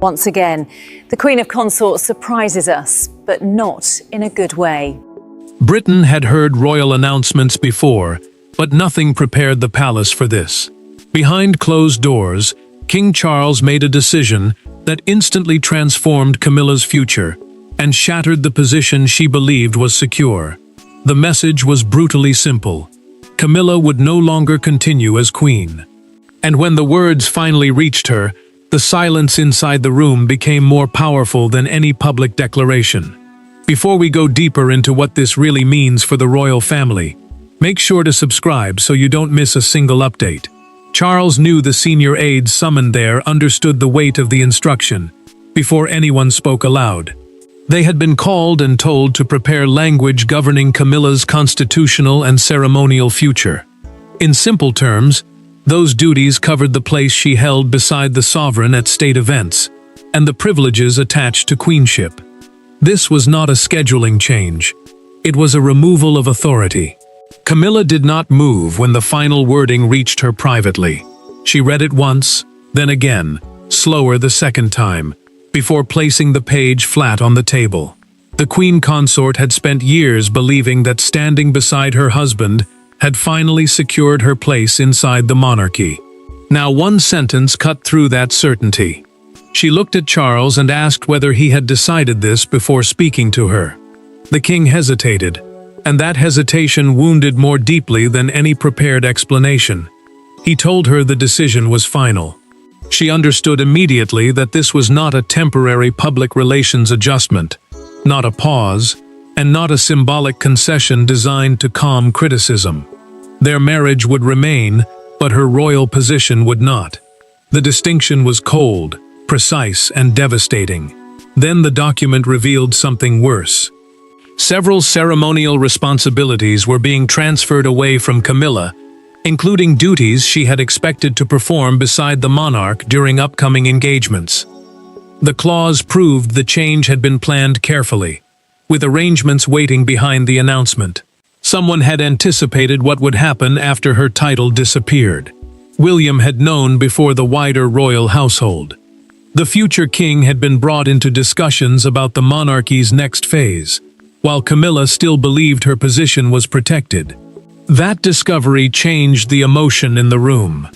Once again, the Queen of Consorts surprises us, but not in a good way. Britain had heard royal announcements before, but nothing prepared the palace for this. Behind closed doors, King Charles made a decision that instantly transformed Camilla's future and shattered the position she believed was secure. The message was brutally simple. Camilla would no longer continue as queen. And when the words finally reached her, the silence inside the room became more powerful than any public declaration. Before we go deeper into what this really means for the royal family, make sure to subscribe so you don't miss a single update. Charles knew the senior aides summoned there understood the weight of the instruction before anyone spoke aloud. They had been called and told to prepare language governing Camilla's constitutional and ceremonial future. In simple terms, those duties covered the place she held beside the sovereign at state events, and the privileges attached to queenship. This was not a scheduling change. It was a removal of authority. Camilla did not move when the final wording reached her privately. She read it once, then again, slower the second time, before placing the page flat on the table. The queen consort had spent years believing that standing beside her husband had finally secured her place inside the monarchy. Now one sentence cut through that certainty. She looked at Charles and asked whether he had decided this before speaking to her. The king hesitated, and that hesitation wounded more deeply than any prepared explanation. He told her the decision was final. She understood immediately that this was not a temporary public relations adjustment, not a pause, and not a symbolic concession designed to calm criticism. Their marriage would remain, but her royal position would not. The distinction was cold, precise, and devastating. Then the document revealed something worse. Several ceremonial responsibilities were being transferred away from Camilla, including duties she had expected to perform beside the monarch during upcoming engagements. The clause proved the change had been planned carefully, with arrangements waiting behind the announcement. Someone had anticipated what would happen after her title disappeared. William had known before the wider royal household. The future king had been brought into discussions about the monarchy's next phase, while Camilla still believed her position was protected. That discovery changed the emotion in the room.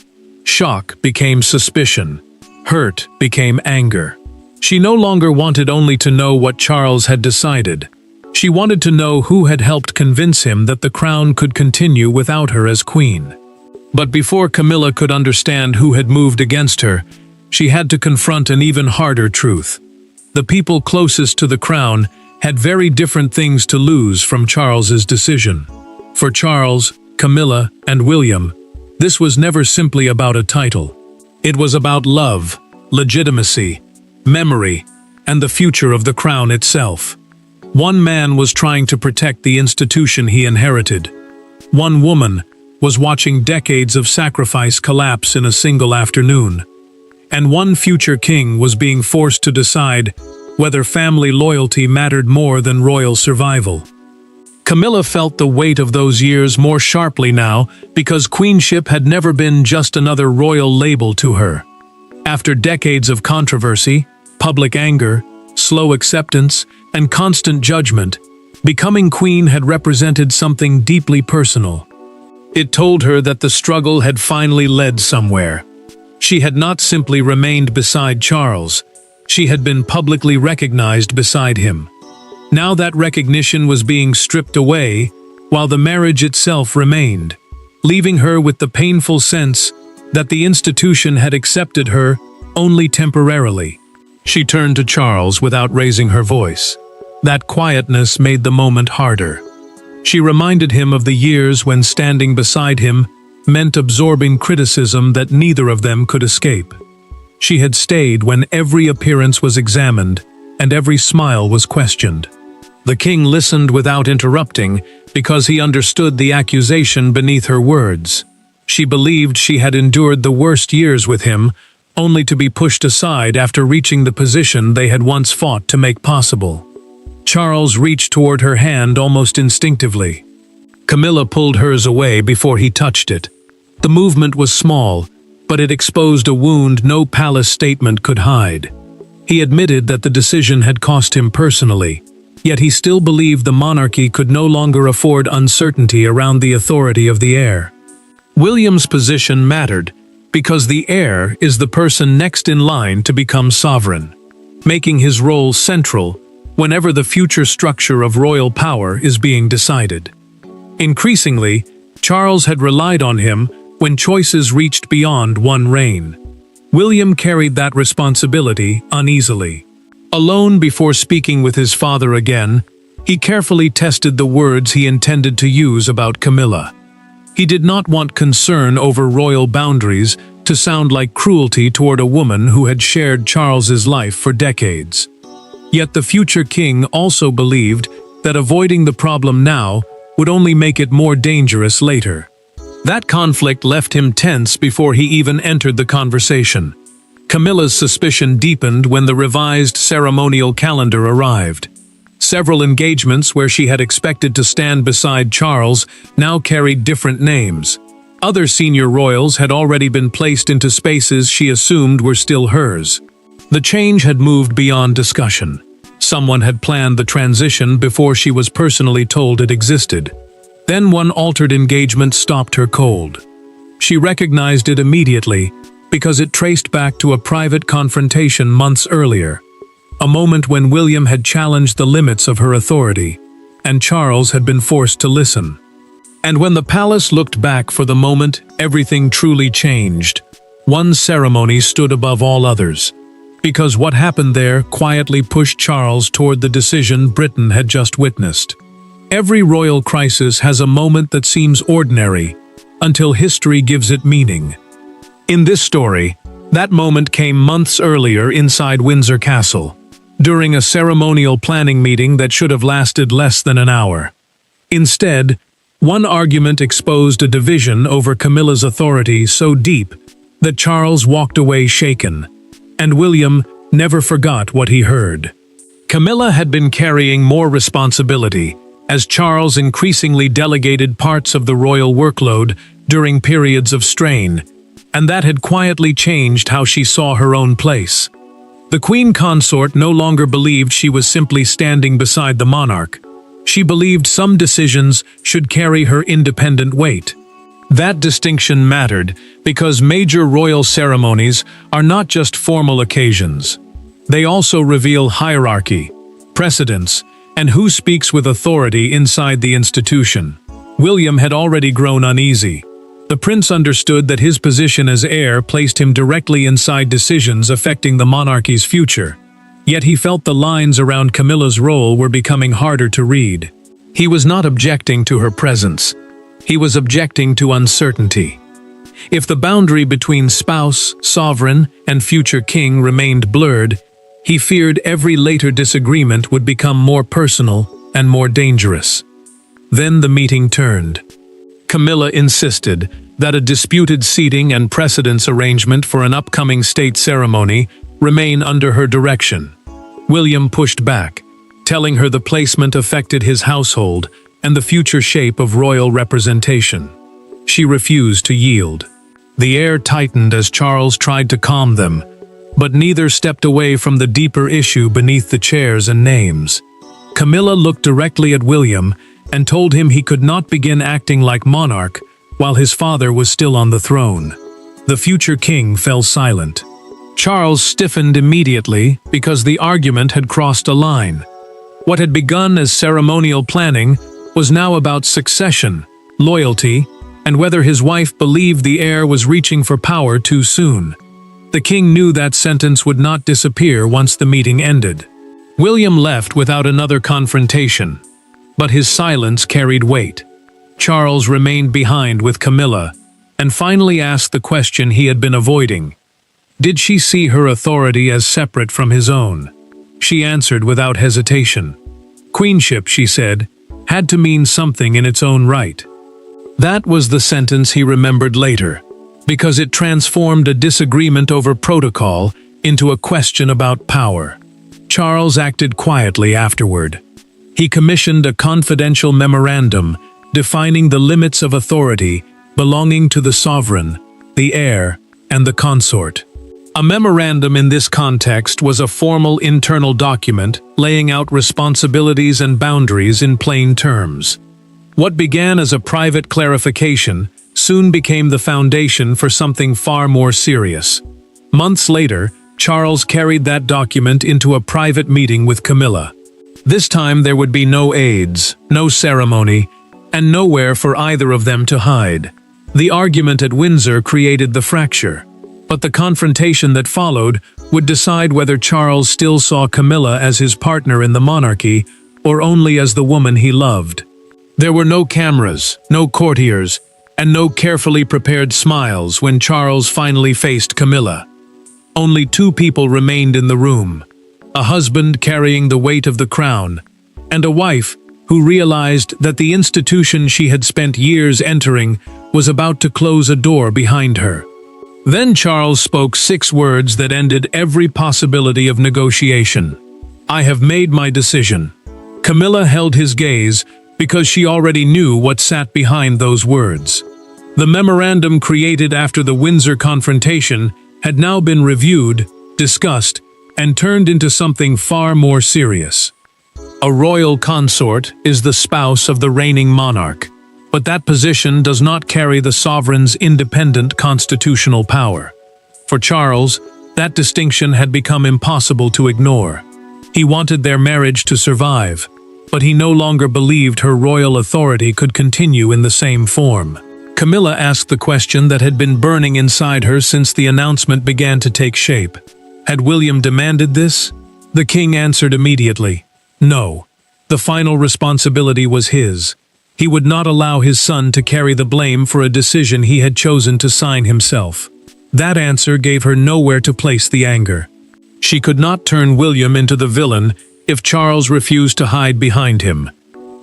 Shock became suspicion. Hurt became anger. She no longer wanted only to know what Charles had decided. She wanted to know who had helped convince him that the crown could continue without her as queen. But before Camilla could understand who had moved against her, she had to confront an even harder truth. The people closest to the crown had very different things to lose from Charles's decision. For Charles, Camilla, and William, this was never simply about a title. It was about love, legitimacy, memory, and the future of the crown itself. One man was trying to protect the institution he inherited. One woman was watching decades of sacrifice collapse in a single afternoon. And one future king was being forced to decide whether family loyalty mattered more than royal survival. Camilla felt the weight of those years more sharply now because queenship had never been just another royal label to her. After decades of controversy, public anger, slow acceptance, and constant judgment, becoming queen had represented something deeply personal. It told her that the struggle had finally led somewhere. She had not simply remained beside Charles, she had been publicly recognized beside him. Now that recognition was being stripped away, while the marriage itself remained, leaving her with the painful sense that the institution had accepted her only temporarily. She turned to Charles without raising her voice. That quietness made the moment harder. She reminded him of the years when standing beside him meant absorbing criticism that neither of them could escape. She had stayed when every appearance was examined and every smile was questioned. The king listened without interrupting because he understood the accusation beneath her words. She believed she had endured the worst years with him, only to be pushed aside after reaching the position they had once fought to make possible. Charles reached toward her hand almost instinctively. Camilla pulled hers away before he touched it. The movement was small, but it exposed a wound no palace statement could hide. He admitted that the decision had cost him personally, yet he still believed the monarchy could no longer afford uncertainty around the authority of the heir. William's position mattered because the heir is the person next in line to become sovereign, making his role central whenever the future structure of royal power is being decided. Increasingly, Charles had relied on him when choices reached beyond one reign. William carried that responsibility uneasily. Alone before speaking with his father again, he carefully tested the words he intended to use about Camilla. He did not want concern over royal boundaries to sound like cruelty toward a woman who had shared Charles's life for decades. Yet the future king also believed that avoiding the problem now would only make it more dangerous later. That conflict left him tense before he even entered the conversation. Camilla's suspicion deepened when the revised ceremonial calendar arrived. Several engagements where she had expected to stand beside Charles now carried different names. Other senior royals had already been placed into spaces she assumed were still hers. The change had moved beyond discussion. Someone had planned the transition before she was personally told it existed. Then one altered engagement stopped her cold. She recognized it immediately because it traced back to a private confrontation months earlier, a moment when William had challenged the limits of her authority, and Charles had been forced to listen. And when the palace looked back for the moment everything truly changed, one ceremony stood above all others, because what happened there quietly pushed Charles toward the decision Britain had just witnessed. Every royal crisis has a moment that seems ordinary, until history gives it meaning. In this story, that moment came months earlier inside Windsor Castle, during a ceremonial planning meeting that should have lasted less than an hour. Instead, one argument exposed a division over Camilla's authority so deep that Charles walked away shaken, and William never forgot what he heard. Camilla had been carrying more responsibility as Charles increasingly delegated parts of the royal workload during periods of strain, and that had quietly changed how she saw her own place. The queen consort no longer believed she was simply standing beside the monarch. She believed some decisions should carry her independent weight. That distinction mattered because major royal ceremonies are not just formal occasions. They also reveal hierarchy, precedence, and who speaks with authority inside the institution. William had already grown uneasy. The prince understood that his position as heir placed him directly inside decisions affecting the monarchy's future. Yet he felt the lines around Camilla's role were becoming harder to read. He was not objecting to her presence. He was objecting to uncertainty. If the boundary between spouse, sovereign, and future king remained blurred, he feared every later disagreement would become more personal and more dangerous. Then the meeting turned. Camilla insisted that a disputed seating and precedence arrangement for an upcoming state ceremony remain under her direction. William pushed back, telling her the placement affected his household and the future shape of royal representation. She refused to yield. The air tightened as Charles tried to calm them, but neither stepped away from the deeper issue beneath the chairs and names. Camilla looked directly at William and told him he could not begin acting like monarch while his father was still on the throne. The future king fell silent. Charles stiffened immediately because the argument had crossed a line. What had begun as ceremonial planning was now about succession, loyalty, and whether his wife believed the heir was reaching for power too soon. The king knew that sentence would not disappear once the meeting ended. William left without another confrontation, but his silence carried weight. Charles remained behind with Camilla, and finally asked the question he had been avoiding. Did she see her authority as separate from his own? She answered without hesitation. Queenship, she said, had to mean something in its own right. That was the sentence he remembered later, because it transformed a disagreement over protocol into a question about power. Charles acted quietly afterward. He commissioned a confidential memorandum defining the limits of authority belonging to the sovereign, the heir, and the consort. A memorandum in this context was a formal internal document laying out responsibilities and boundaries in plain terms. What began as a private clarification soon became the foundation for something far more serious. Months later, Charles carried that document into a private meeting with Camilla. This time there would be no aids, no ceremony, and nowhere for either of them to hide. The argument at Windsor created the fracture, but the confrontation that followed would decide whether Charles still saw Camilla as his partner in the monarchy or only as the woman he loved. There were no cameras, no courtiers, and no carefully prepared smiles when Charles finally faced Camilla. Only two people remained in the room: a husband carrying the weight of the crown, and a wife who realized that the institution she had spent years entering was about to close a door behind her. Then Charles spoke 6 words that ended every possibility of negotiation. "I have made my decision." Camilla held his gaze because she already knew what sat behind those words. The memorandum created after the Windsor confrontation had now been reviewed, discussed, and turned into something far more serious. A royal consort is the spouse of the reigning monarch, but that position does not carry the sovereign's independent constitutional power. For Charles, that distinction had become impossible to ignore. He wanted their marriage to survive, but he no longer believed her royal authority could continue in the same form. Camilla asked the question that had been burning inside her since the announcement began to take shape. Had William demanded this? The king answered immediately, no. The final responsibility was his. He would not allow his son to carry the blame for a decision he had chosen to sign himself. That answer gave her nowhere to place the anger. She could not turn William into the villain if Charles refused to hide behind him.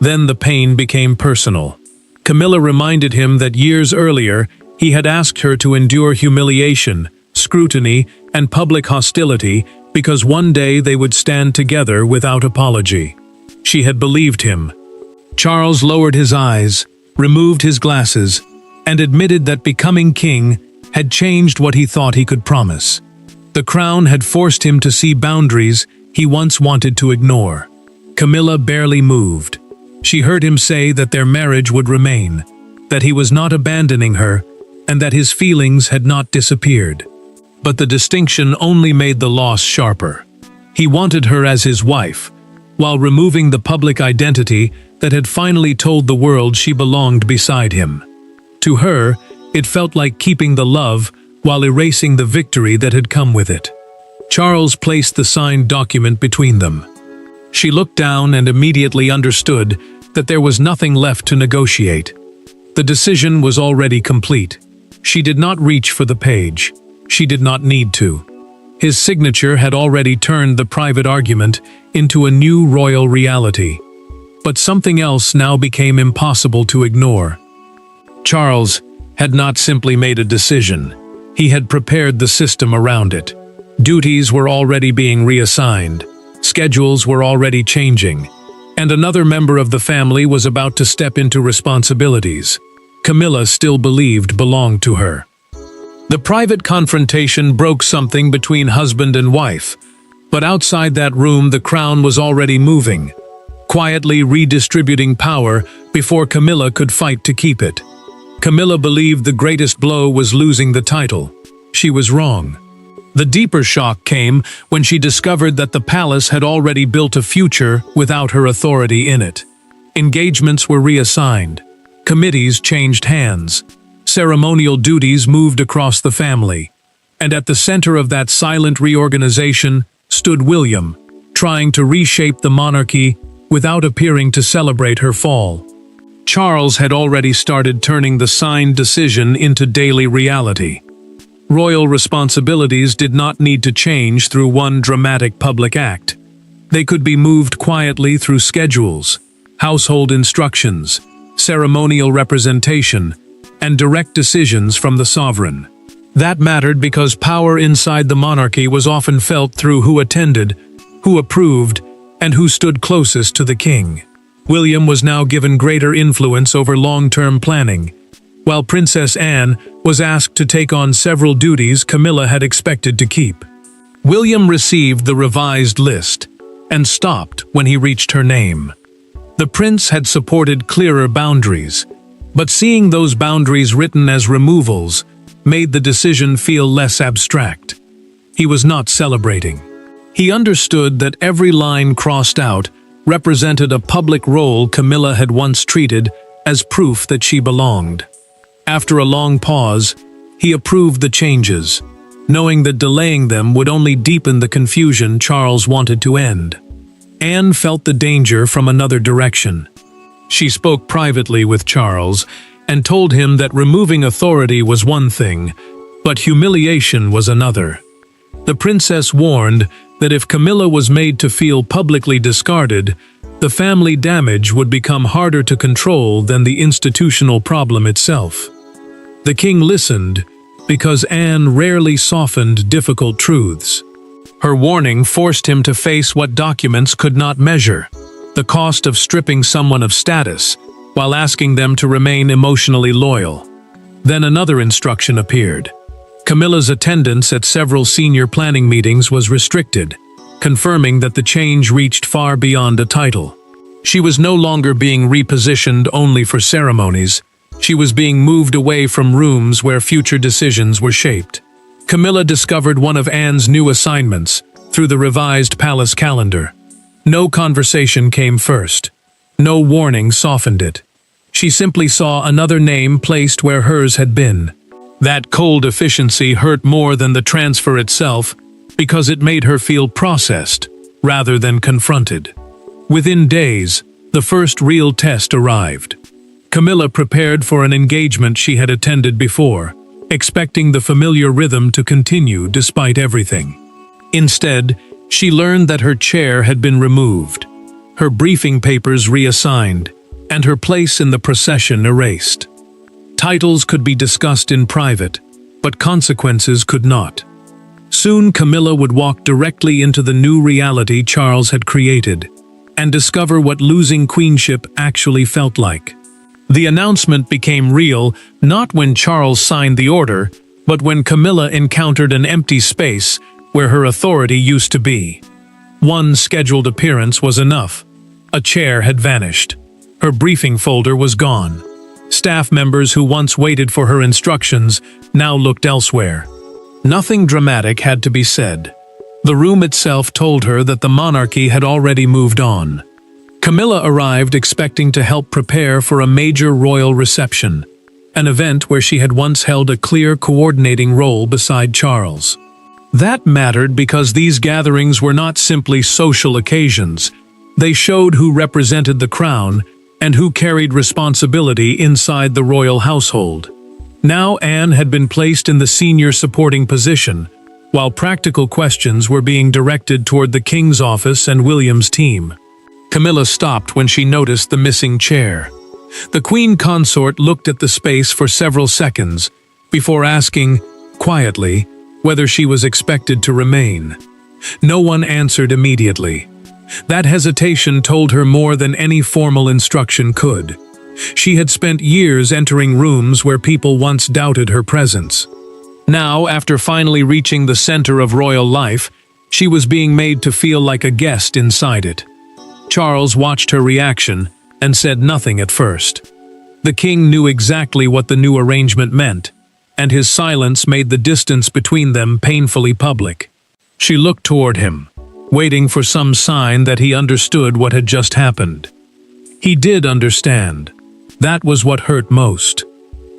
Then the pain became personal. Camilla reminded him that years earlier he had asked her to endure humiliation, scrutiny, and public hostility because one day they would stand together without apology. She had believed him. Charles lowered his eyes, removed his glasses, and admitted that becoming king had changed what he thought he could promise. The crown had forced him to see boundaries he once wanted to ignore. Camilla barely moved. She heard him say that their marriage would remain, that he was not abandoning her, and that his feelings had not disappeared. But the distinction only made the loss sharper. He wanted her as his wife, while removing the public identity that had finally told the world she belonged beside him. To her, it felt like keeping the love while erasing the victory that had come with it. Charles placed the signed document between them. She looked down and immediately understood that there was nothing left to negotiate. The decision was already complete. She did not reach for the page. She did not need to. His signature had already turned the private argument into a new royal reality. But something else now became impossible to ignore. Charles had not simply made a decision. He had prepared the system around it. Duties were already being reassigned. Schedules were already changing. And another member of the family was about to step into responsibilities Camilla still believed belonged to her. The private confrontation broke something between husband and wife, but outside that room the crown was already moving, quietly redistributing power before Camilla could fight to keep it. Camilla believed the greatest blow was losing the title. She was wrong. The deeper shock came when she discovered that the palace had already built a future without her authority in it. Engagements were reassigned. Committees changed hands. Ceremonial duties moved across the family. And at the center of that silent reorganization stood William, trying to reshape the monarchy without appearing to celebrate her fall. Charles had already started turning the signed decision into daily reality. Royal responsibilities did not need to change through one dramatic public act. They could be moved quietly through schedules, household instructions, ceremonial representation, and direct decisions from the sovereign. That mattered because power inside the monarchy was often felt through who attended, who approved, and who stood closest to the king. William was now given greater influence over long-term planning. while Princess Anne was asked to take on several duties Camilla had expected to keep. William received the revised list and stopped when he reached her name. The prince had supported clearer boundaries, but seeing those boundaries written as removals made the decision feel less abstract. He was not celebrating. He understood that every line crossed out represented a public role Camilla had once treated as proof that she belonged. After a long pause, he approved the changes, knowing that delaying them would only deepen the confusion Charles wanted to end. Anne felt the danger from another direction. She spoke privately with Charles and told him that removing authority was one thing, but humiliation was another. The princess warned that if Camilla was made to feel publicly discarded, the family damage would become harder to control than the institutional problem itself. The king listened because Anne rarely softened difficult truths. Her warning forced him to face what documents could not measure: the cost of stripping someone of status while asking them to remain emotionally loyal. Then another instruction appeared. Camilla's attendance at several senior planning meetings was restricted, confirming that the change reached far beyond a title. She was no longer being repositioned only for ceremonies. She was being moved away from rooms where future decisions were shaped. Camilla discovered one of Anne's new assignments through the revised palace calendar. No conversation came first. No warning softened it. She simply saw another name placed where hers had been. That cold efficiency hurt more than the transfer itself because it made her feel processed rather than confronted. Within days, the first real test arrived. Camilla prepared for an engagement she had attended before, expecting the familiar rhythm to continue despite everything. Instead, she learned that her chair had been removed, her briefing papers reassigned, and her place in the procession erased. Titles could be discussed in private, but consequences could not. Soon Camilla would walk directly into the new reality Charles had created, and discover what losing queenship actually felt like. The announcement became real not when Charles signed the order, but when Camilla encountered an empty space where her authority used to be. One scheduled appearance was enough. A chair had vanished. Her briefing folder was gone. Staff members who once waited for her instructions now looked elsewhere. Nothing dramatic had to be said. The room itself told her that the monarchy had already moved on. Camilla arrived expecting to help prepare for a major royal reception, an event where she had once held a clear coordinating role beside Charles. That mattered because these gatherings were not simply social occasions. They showed who represented the crown and who carried responsibility inside the royal household. Now Anne had been placed in the senior supporting position, while practical questions were being directed toward the king's office and William's team. Camilla stopped when she noticed the missing chair. The queen consort looked at the space for several seconds before asking, quietly, whether she was expected to remain. No one answered immediately. That hesitation told her more than any formal instruction could. She had spent years entering rooms where people once doubted her presence. Now, after finally reaching the center of royal life, she was being made to feel like a guest inside it. Charles watched her reaction and said nothing at first. The king knew exactly what the new arrangement meant, and his silence made the distance between them painfully public. She looked toward him, waiting for some sign that he understood what had just happened. He did understand. That was what hurt most.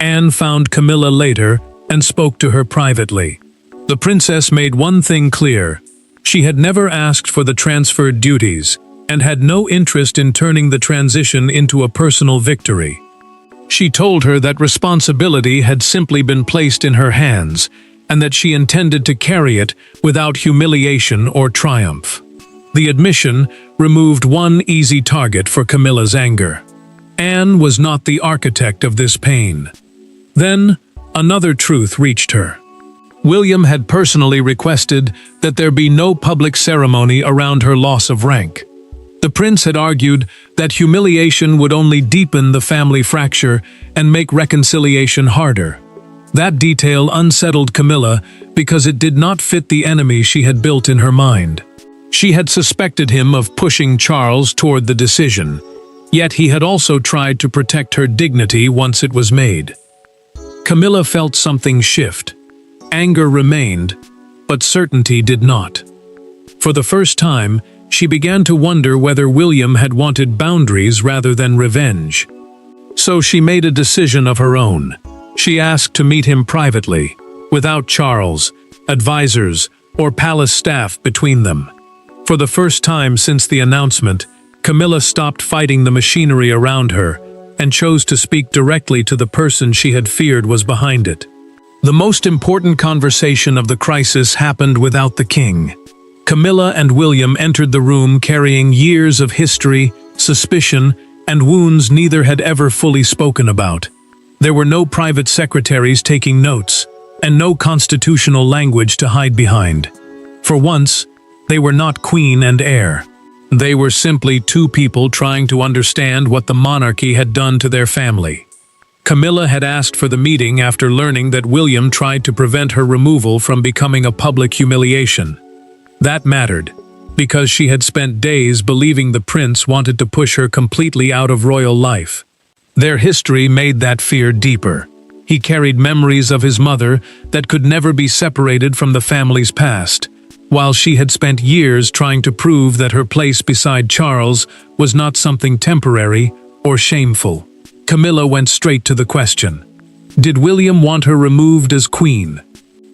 Anne found Camilla later and spoke to her privately. The princess made one thing clear. She had never asked for the transferred duties and had no interest in turning the transition into a personal victory. She told her that responsibility had simply been placed in her hands and that she intended to carry it without humiliation or triumph. The admission removed one easy target for Camilla's anger. Anne was not the architect of this pain. Then, another truth reached her. William had personally requested that there be no public ceremony around her loss of rank. The The prince had argued that humiliation would only deepen the family fracture and make reconciliation harder. That detail unsettled Camilla because it did not fit the enemy she had built in her mind. She had suspected him of pushing Charles toward the decision, yet he had also tried to protect her dignity once it was made. Camilla felt something shift. Anger remained, but certainty did not. For the first time, she began to wonder whether William had wanted boundaries rather than revenge. So she made a decision of her own. She asked to meet him privately, without Charles, advisors, or palace staff between them. For the first time since the announcement, Camilla stopped fighting the machinery around her and chose to speak directly to the person she had feared was behind it. The most important conversation of the crisis happened without the king. Camilla and William entered the room carrying years of history, suspicion, and wounds neither had ever fully spoken about. There were no private secretaries taking notes, and no constitutional language to hide behind. For once, they were not queen and heir. They were simply two people trying to understand what the monarchy had done to their family. Camilla had asked for the meeting after learning that William tried to prevent her removal from becoming a public humiliation. That mattered, because she had spent days believing the prince wanted to push her completely out of royal life. Their history made that fear deeper. He carried memories of his mother that could never be separated from the family's past, while she had spent years trying to prove that her place beside Charles was not something temporary or shameful. Camilla went straight to the question. Did William want her removed as queen?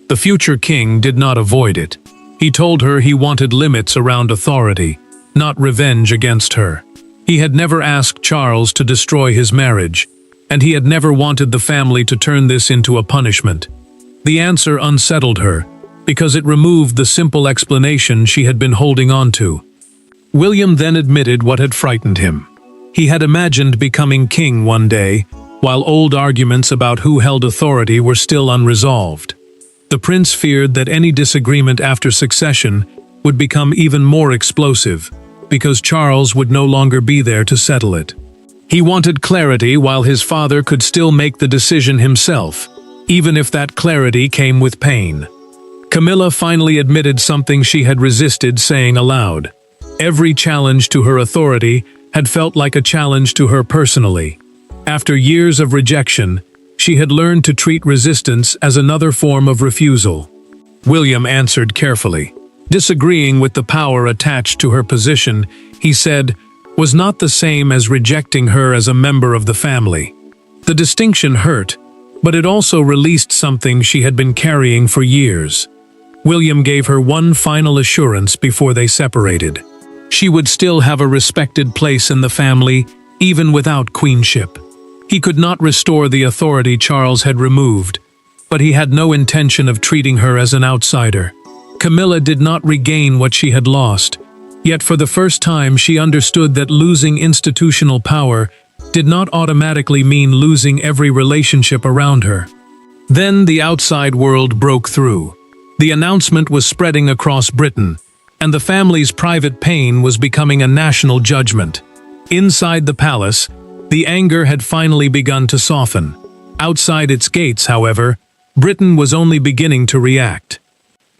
The future king did not avoid it. He told her he wanted limits around authority, not revenge against her. He had never asked Charles to destroy his marriage, and he had never wanted the family to turn this into a punishment. The answer unsettled her, because it removed the simple explanation she had been holding on to. William then admitted what had frightened him. He had imagined becoming king one day, while old arguments about who held authority were still unresolved. The prince feared that any disagreement after succession would become even more explosive, because Charles would no longer be there to settle it. He wanted clarity while his father could still make the decision himself, even if that clarity came with pain. Camilla finally admitted something she had resisted saying aloud. Every challenge to her authority had felt like a challenge to her personally. After years of rejection, she had learned to treat resistance as another form of refusal. William answered carefully. Disagreeing with the power attached to her position, he said, was not the same as rejecting her as a member of the family. The distinction hurt, but it also released something she had been carrying for years. William gave her one final assurance before they separated. She would still have a respected place in the family, even without queenship. He could not restore the authority Charles had removed, but he had no intention of treating her as an outsider. Camilla did not regain what she had lost, yet for the first time she understood that losing institutional power did not automatically mean losing every relationship around her. Then the outside world broke through. The announcement was spreading across Britain, and the family's private pain was becoming a national judgment. Inside the palace, the anger had finally begun to soften. Outside its gates, however, Britain was only beginning to react.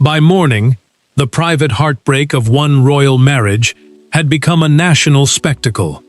By morning, the private heartbreak of one royal marriage had become a national spectacle.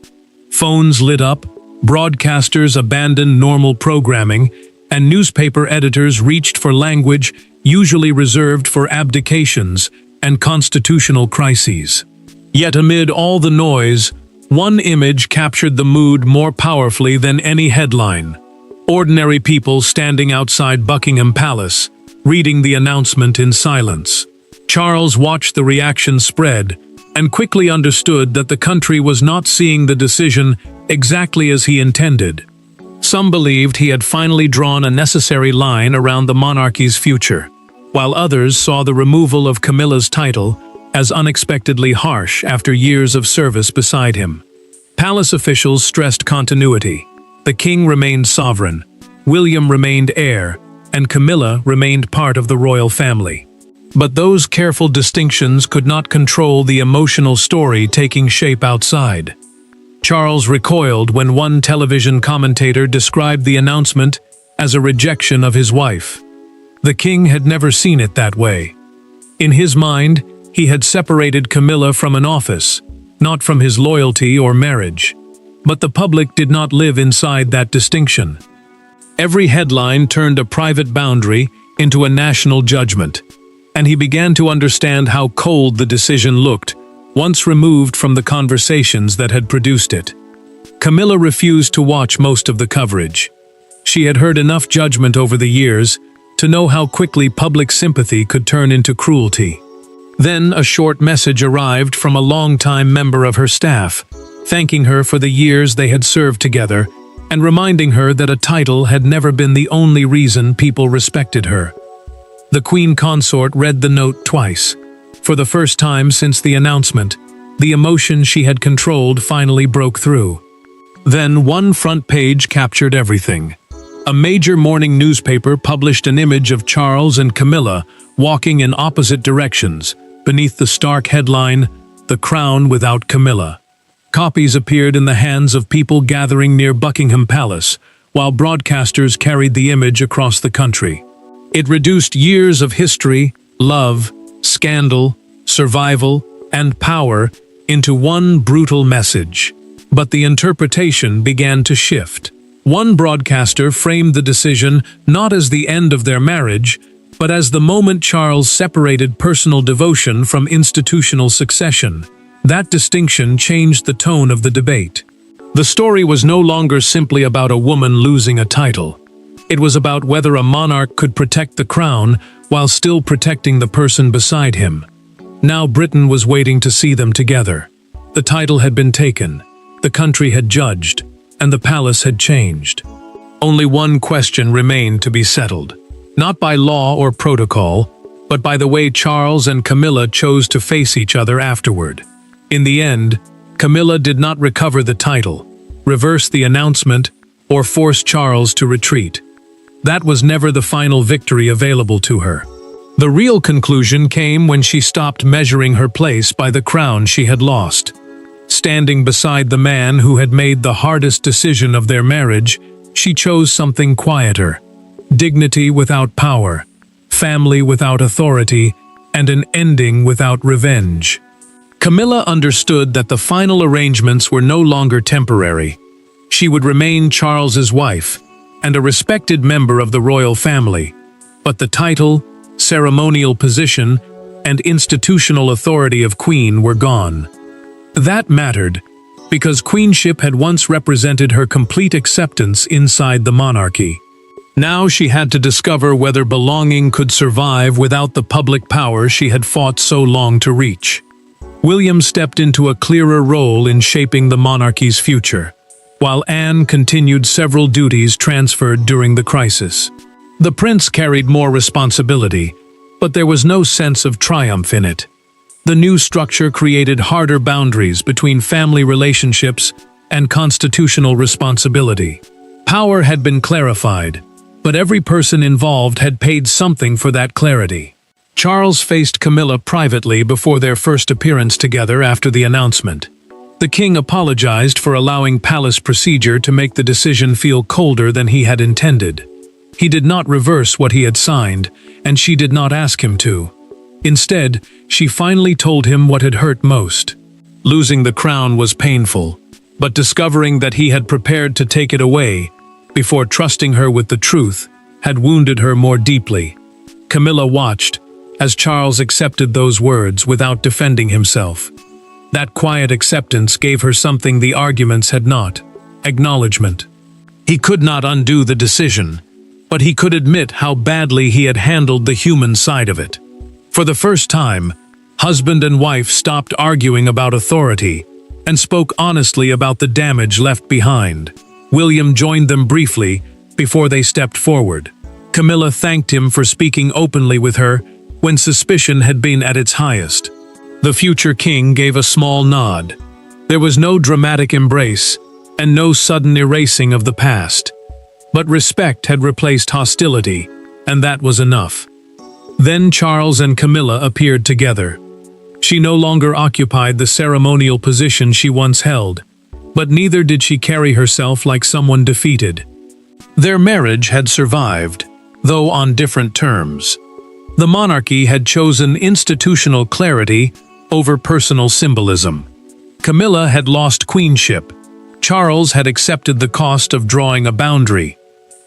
Phones lit up, broadcasters abandoned normal programming, and newspaper editors reached for language usually reserved for abdications and constitutional crises. Yet amid all the noise, one image captured the mood more powerfully than any headline. Ordinary people standing outside Buckingham Palace, reading the announcement in silence. Charles watched the reaction spread and quickly understood that the country was not seeing the decision exactly as he intended. Some believed he had finally drawn a necessary line around the monarchy's future, while others saw the removal of Camilla's title as unexpectedly harsh after years of service beside him. Palace officials stressed continuity. The king remained sovereign, William remained heir, and Camilla remained part of the royal family. But those careful distinctions could not control the emotional story taking shape outside. Charles recoiled when one television commentator described the announcement as a rejection of his wife. The king had never seen it that way. In his mind, he had separated Camilla from an office, not from his loyalty or marriage. But the public did not live inside that distinction. Every headline turned a private boundary into a national judgment, and he began to understand how cold the decision looked once removed from the conversations that had produced it. Camilla refused to watch most of the coverage. She had heard enough judgment over the years to know how quickly public sympathy could turn into cruelty. Then a short message arrived from a longtime member of her staff, thanking her for the years they had served together and reminding her that a title had never been the only reason people respected her. The Queen Consort read the note twice. For the first time since the announcement, the emotion she had controlled finally broke through. Then one front page captured everything. A major morning newspaper published an image of Charles and Camilla walking in opposite directions, beneath the stark headline, "The Crown Without Camilla." Copies appeared in the hands of people gathering near Buckingham Palace, while broadcasters carried the image across the country. It reduced years of history, love, scandal, survival, and power into one brutal message. But the interpretation began to shift. One broadcaster framed the decision not as the end of their marriage, but as the moment Charles separated personal devotion from institutional succession. That distinction changed the tone of the debate. The story was no longer simply about a woman losing a title. It was about whether a monarch could protect the crown while still protecting the person beside him. Now Britain was waiting to see them together. The title had been taken, the country had judged, and the palace had changed. Only one question remained to be settled. Not by law or protocol, but by the way Charles and Camilla chose to face each other afterward. In the end, Camilla did not recover the title, reverse the announcement, or force Charles to retreat. That was never the final victory available to her. The real conclusion came when she stopped measuring her place by the crown she had lost. Standing beside the man who had made the hardest decision of their marriage, she chose something quieter. Dignity without power, family without authority, and an ending without revenge. Camilla understood that the final arrangements were no longer temporary. She would remain Charles's wife, and a respected member of the royal family, but the title, ceremonial position, and institutional authority of queen were gone. That mattered, because queenship had once represented her complete acceptance inside the monarchy. Now she had to discover whether belonging could survive without the public power she had fought so long to reach. William stepped into a clearer role in shaping the monarchy's future, while Anne continued several duties transferred during the crisis. The prince carried more responsibility, but there was no sense of triumph in it. The new structure created harder boundaries between family relationships and constitutional responsibility. Power had been clarified, but every person involved had paid something for that clarity. Charles faced Camilla privately before their first appearance together after the announcement. The king apologized for allowing palace procedure to make the decision feel colder than he had intended. He did not reverse what he had signed, and she did not ask him to. Instead, she finally told him what had hurt most. Losing the crown was painful, but discovering that he had prepared to take it away, before trusting her with the truth, had wounded her more deeply. Camilla watched, as Charles accepted those words without defending himself. That quiet acceptance gave her something the arguments had not: acknowledgement. He could not undo the decision, but he could admit how badly he had handled the human side of it. For the first time, husband and wife stopped arguing about authority and spoke honestly about the damage left behind. William joined them briefly before they stepped forward. Camilla thanked him for speaking openly with her when suspicion had been at its highest. The future king gave a small nod. There was no dramatic embrace and no sudden erasing of the past. But respect had replaced hostility, and that was enough. Then Charles and Camilla appeared together. She no longer occupied the ceremonial position she once held, but neither did she carry herself like someone defeated. Their marriage had survived, though on different terms. The monarchy had chosen institutional clarity over personal symbolism. Camilla had lost queenship, Charles had accepted the cost of drawing a boundary,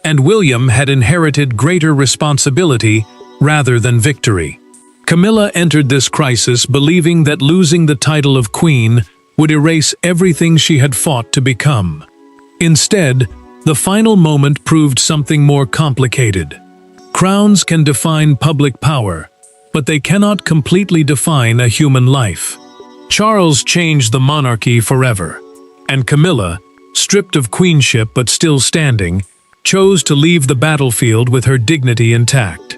and William had inherited greater responsibility rather than victory. Camilla entered this crisis believing that losing the title of queen would erase everything she had fought to become. Instead, the final moment proved something more complicated. Crowns can define public power, but they cannot completely define a human life. Charles changed the monarchy forever, and Camilla, stripped of queenship but still standing, chose to leave the battlefield with her dignity intact.